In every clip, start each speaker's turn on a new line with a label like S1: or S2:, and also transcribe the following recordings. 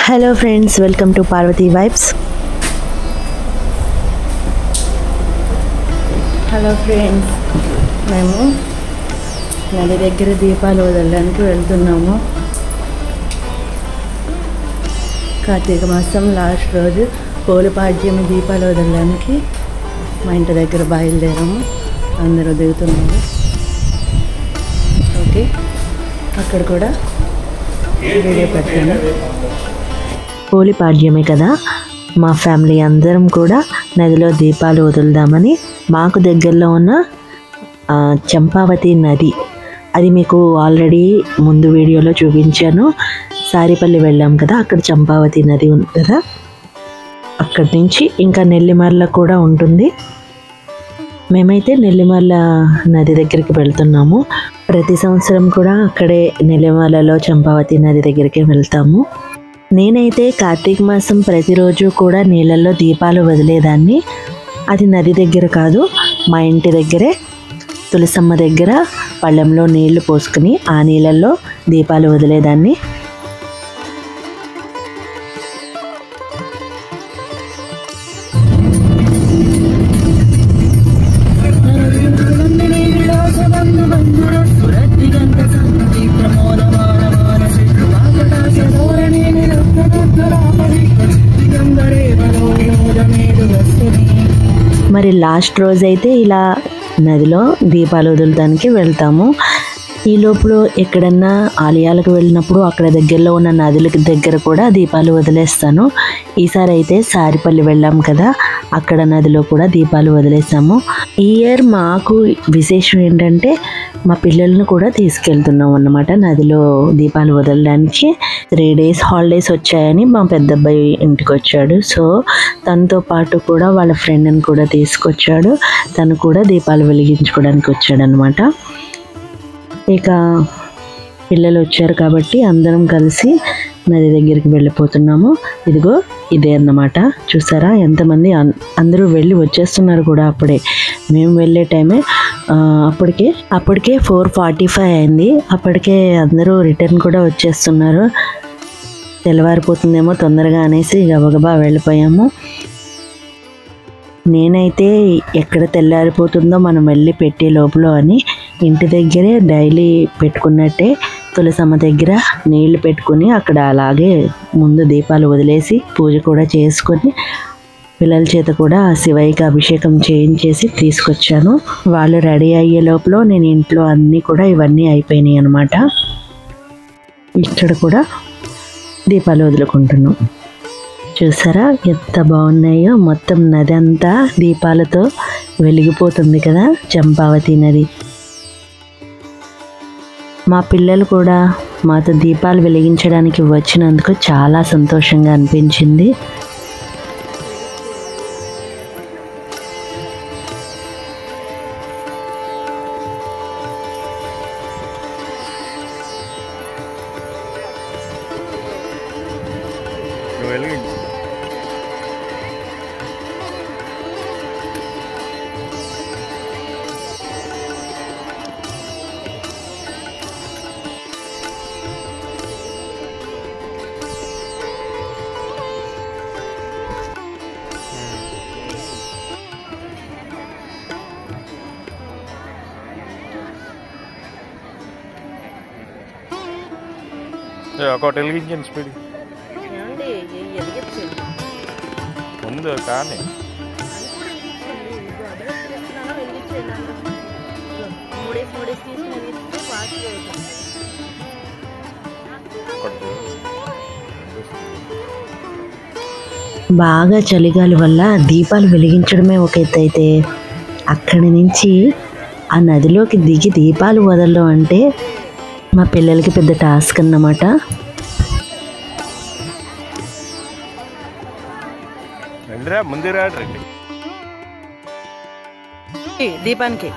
S1: Hello friends, welcome to Parvati vibes. Hello friends, మేము నది దగ్గర దీపాలు వదలడానికి వెళ్తున్నాము. కార్తీక మాసం లాస్ట్ రోజు పోలిపాడ్యమి దీపాలు వదలడానికి మా ఇంటి దగ్గర బయలుదేరాము. అందరూ దిగుతున్నారు. ఓకే, అక్కడ కూడా వీడియో పెట్టాను. పోలిపాడ్యమే కదా, మా ఫ్యామిలీ అందరం కూడా నదిలో దీపాలు వదులుదామని మాకు దగ్గరలో ఉన్న చంపావతి నది, అది మీకు ఆల్రెడీ ముందు వీడియోలో చూపించాను. సారిపల్లి వెళ్ళాం కదా, అక్కడ చంపావతి నది ఉంది కదా, అక్కడి నుంచి ఇంకా నెల్లిమర్ల కూడా ఉంటుంది. మేమైతే నెల్లిమర్ల నది దగ్గరికి వెళ్తున్నాము. ప్రతి సంవత్సరం కూడా అక్కడే నెల్లిమర్లలో చంపావతి నది దగ్గరికి వెళ్తాము. నేనైతే కార్తీక మాసం ప్రతిరోజు కూడా నీళ్ళల్లో దీపాలు వదిలేదాన్ని. అది నది దగ్గర కాదు, మా ఇంటి దగ్గరే తులసమ్మ దగ్గర పళ్ళెంలో నీళ్లు పోసుకుని ఆ నీళ్ళల్లో దీపాలు వదిలేదాన్ని. మరి లాస్ట్ రోజైతే ఇలా నదిలో దీపాలు వదలడానికి వెళ్తాము. ఈ లోపల ఎక్కడన్నా ఆలయాలకు వెళ్ళినప్పుడు అక్కడ దగ్గరలో ఉన్న నదుల దగ్గర కూడా దీపాలు వదిలేస్తాను. ఈసారి అయితే సారిపల్లి వెళ్ళాం కదా, అక్కడ నదిలో కూడా దీపాలు వదిలేసాము. ఈ ఇయర్ మాకు విశేషం ఏంటంటే మా పిల్లలను కూడా తీసుకెళ్తున్నాం అన్నమాట నదిలో దీపాలు వదలడానికి. 3 days హాలిడేస్ వచ్చాయని మా పెద్ద అబ్బాయి ఇంటికి వచ్చాడు. సో తనతో పాటు కూడా వాళ్ళ ఫ్రెండ్ని కూడా తీసుకొచ్చాడు. తను కూడా దీపాలు వెలిగించుకోవడానికి వచ్చాడనమాట. ఇక పిల్లలు వచ్చారు కాబట్టి అందరం కలిసి నది దగ్గరికి వెళ్ళిపోతున్నాము. ఇదిగో ఇదే అన్నమాట, చూసారా ఎంతమంది, అందరూ వెళ్ళి వచ్చేస్తున్నారు కూడా. అప్పుడే మేము వెళ్ళే టైమే అప్పటికే 4:45 అయింది. అప్పటికే అందరూ రిటర్న్ కూడా వచ్చేస్తున్నారు. తెల్లవారిపోతుందేమో తొందరగా అనేసి గబగబా వెళ్ళిపోయాము. నేనైతే ఎక్కడ తెల్లారిపోతుందో మనం వెళ్ళి పెట్టే లోపల అని ఇంటి దగ్గరే డైలీ పెట్టుకున్నట్టే తులసమ్మ దగ్గర నీళ్లు పెట్టుకుని అక్కడ అలాగే ముందు దీపాలు వదిలేసి పూజ కూడా చేసుకొని పిల్లల చేత కూడా శివయ్యకి అభిషేకం చేయించేసి తీసుకొచ్చాను. వాళ్ళు రెడీ అయ్యే లోపల నేను ఇంట్లో అన్నీ కూడా ఇవన్నీ అయిపోయినాయి అన్నమాట. ఇక్కడ కూడా దీపాలు వదులుకుంటున్నాం. చూసారా ఎంత బాగున్నాయో, మొత్తం నది అంతా దీపాలతో వెలిగిపోతుంది కదా చంపావతి నది. మా పిల్లలు కూడా మాతో దీపాలు వెలిగించడానికి వచ్చినందుకు చాలా సంతోషంగా అనిపించింది.
S2: ఒకటి వెలిగించండి స్పీడ్ ముందు కానీ
S1: బాగా చలిగాలి వల్ల దీపాలు వెలిగించడమే ఒక ఎత్తు అయితే, అక్కడి నుంచి ఆ నదిలోకి దిగి దీపాలు వదలడం అంటే మా పిల్లలకి పెద్ద టాస్క్ అన్నమాట. దీపానికి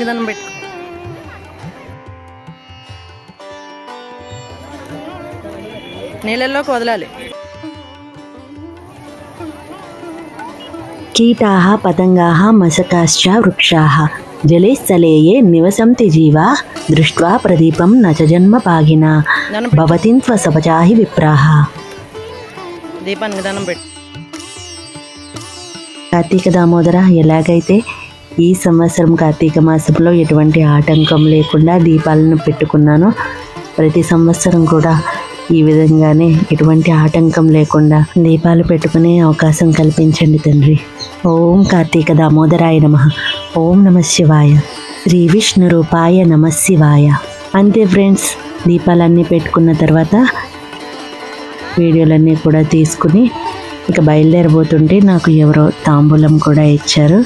S1: దండం పెట్టు. నీళ్ళల్లోకి వదలాలి. కీటాః పతంగాః మశకాశ్చ వృక్షాః జలే స్థలే ఏ నివసంతి జీవా దృష్ట్వా ప్రదీపం నచ జన్మ పాగినా భవతిం త్వసపచాహి విప్రాః. దీపానికి దండం పెట్టు. కార్తీక దామోదర, ఎలాగైతే ఈ సంవత్సరం కార్తీక మాసంలో ఎటువంటి ఆటంకం లేకుండా దీపాలను పెట్టుకున్నానో ప్రతి సంవత్సరం కూడా ఈ విధంగానే ఎటువంటి ఆటంకం లేకుండా దీపాలు పెట్టుకునే అవకాశం కల్పించండి తండ్రి. ఓం కార్తీక దామోదరాయ నమః. ఓం నమః శివాయ. శ్రీ విష్ణు రూపాయ నమః శివాయ. అంతే ఫ్రెండ్స్, దీపాలన్నీ పెట్టుకున్న తర్వాత వీడియోలన్నీ కూడా తీసుకుని ఇక బయలుదేరబోతుంటే నాకు ఎవరో తాంబూలం కూడా ఇచ్చారు.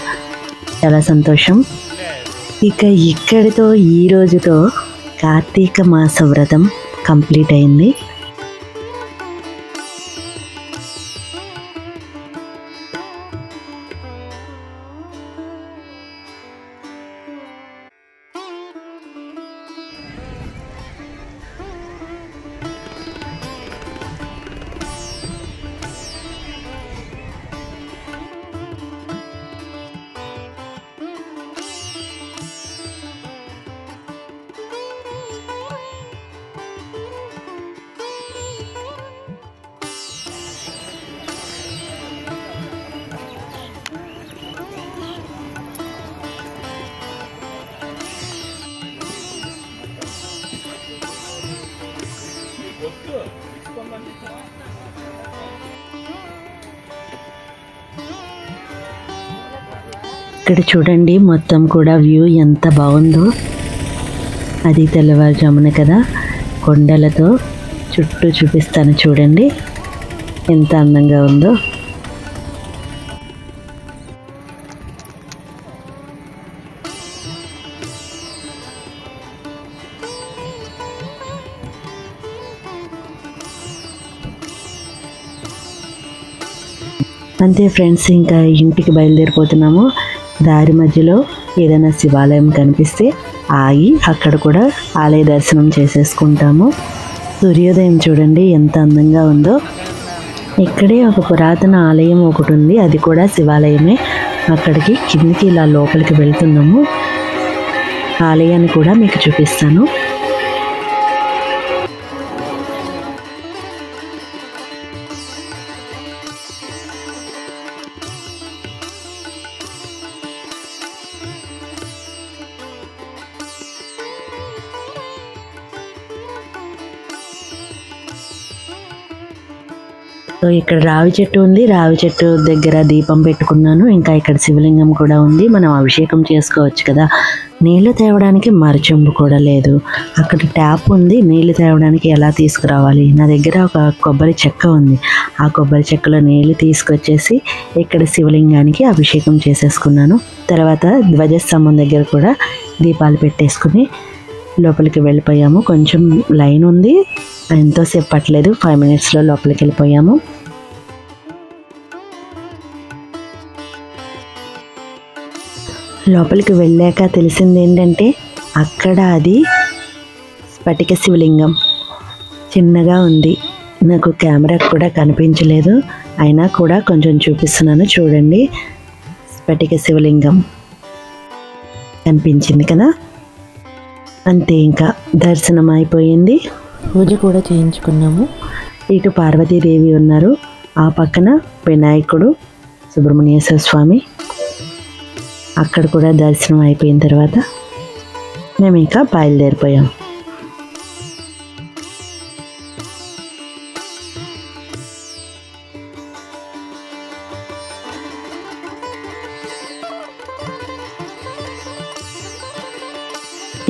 S1: చాలా సంతోషం. ఇక ఇక్కడితో ఈ రోజుతో కార్తీక మాస వ్రతం కంప్లీట్ అయింది. ఇక్కడ చూడండి, మొత్తం కూడా వ్యూ ఎంత బాగుందో. అది తెల్లవారుజామున కదా, కొండలతో చుట్టూ చూపిస్తాను చూడండి ఎంత అందంగా ఉందో. అంతే ఫ్రెండ్స్, ఇంకా ఇంటికి బయలుదేరిపోతున్నాము. దారి మధ్యలో ఏదైనా శివాలయం కనిపిస్తే ఆగి అక్కడ కూడా ఆలయ దర్శనం చేసేసుకుంటాము. సూర్యోదయం చూడండి ఎంత అందంగా ఉందో. ఇక్కడే ఒక పురాతన ఆలయం ఒకటి ఉంది, అది కూడా శివాలయమే. అక్కడికి కిందికి ఇలా లోపలికి వెళ్తున్నాము. ఆలయాన్ని కూడా మీకు చూపిస్తాను. సో ఇక్కడ రావి చెట్టు ఉంది, రావి చెట్టు దగ్గర దీపం పెట్టుకున్నాను. ఇంకా ఇక్కడ శివలింగం కూడా ఉంది, మనం అభిషేకం చేసుకోవచ్చు కదా. నీళ్లు తేవడానికి మరచెంబు కూడా లేదు. అక్కడ ట్యాప్ ఉంది, నీళ్లు తేవడానికి ఎలా తీసుకురావాలి? నా దగ్గర ఒక కొబ్బరి చెక్క ఉంది, ఆ కొబ్బరి చెక్కలో నీళ్లు తీసుకొచ్చేసి ఇక్కడ శివలింగానికి అభిషేకం చేసేసుకున్నాను. తర్వాత ధ్వజస్తంభం దగ్గర కూడా దీపాలు పెట్టేసుకుని లోపలికి వెళ్ళిపోయాము. కొంచెం లైన్ ఉంది, ఎంతోసేపు పట్టలేదు, 5 minutesలో లోపలికి వెళ్ళిపోయాము. లోపలికి వెళ్ళాక తెలిసింది ఏంటంటే అక్కడ అది స్ఫటిక శివలింగం చిన్నగా ఉంది. నాకు కెమెరా కూడా కనిపించలేదు, అయినా కూడా కొంచెం చూపిస్తున్నాను చూడండి. స్ఫటిక శివలింగం కనిపించింది కదా. అంతే, ఇంకా దర్శనం అయిపోయింది, పూజ కూడా చేయించుకున్నాము. ఇటు పార్వతీదేవి ఉన్నారు, ఆ పక్కన వినాయకుడు, సుబ్రహ్మణ్యేశ్వర స్వామి. అక్కడ కూడా దర్శనం అయిపోయిన తర్వాత మేము ఇంకా బయలుదేరిపోయాం.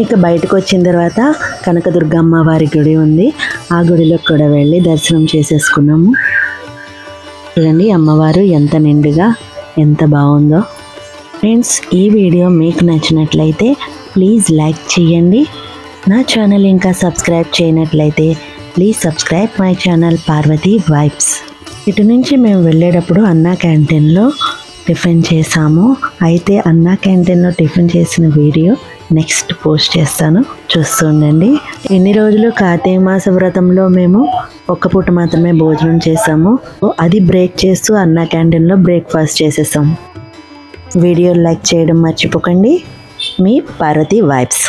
S1: ఇక బయటకు వచ్చిన తర్వాత కనకదుర్గ అమ్మవారి గుడి ఉంది, ఆ గుడిలోకి కూడా వెళ్ళి దర్శనం చేసేసుకున్నాము. చూడండి అమ్మవారు ఎంత నిండుగా ఎంత బాగుందో. ఫ్రెండ్స్, ఈ వీడియో మీకు నచ్చినట్లయితే ప్లీజ్ లైక్ చేయండి. నా ఛానల్ ఇంకా సబ్స్క్రైబ్ చేయనట్లయితే please subscribe my channel Parvathi vibes. ఇటు నుంచి మేము వెళ్ళేటప్పుడు అన్నా క్యాంటీన్లో టిఫిన్ చేసాము. అయితే అన్నా క్యాంటీన్లో టిఫిన్ చేసిన వీడియో నెక్స్ట్ పోస్ట్ చేస్తాను, చూస్తూ ఉండండి. ఎన్ని రోజులు కార్తీక మాస వ్రతంలో మేము ఒక్క పూట మాత్రమే భోజనం చేసాము. అది బ్రేక్ చేస్తూ అన్నా క్యాంటీన్లో బ్రేక్ఫాస్ట్ చేసేసాం. వీడియో లైక్ చేయడం మర్చిపోకండి. మీ పార్వతి వైబ్స్.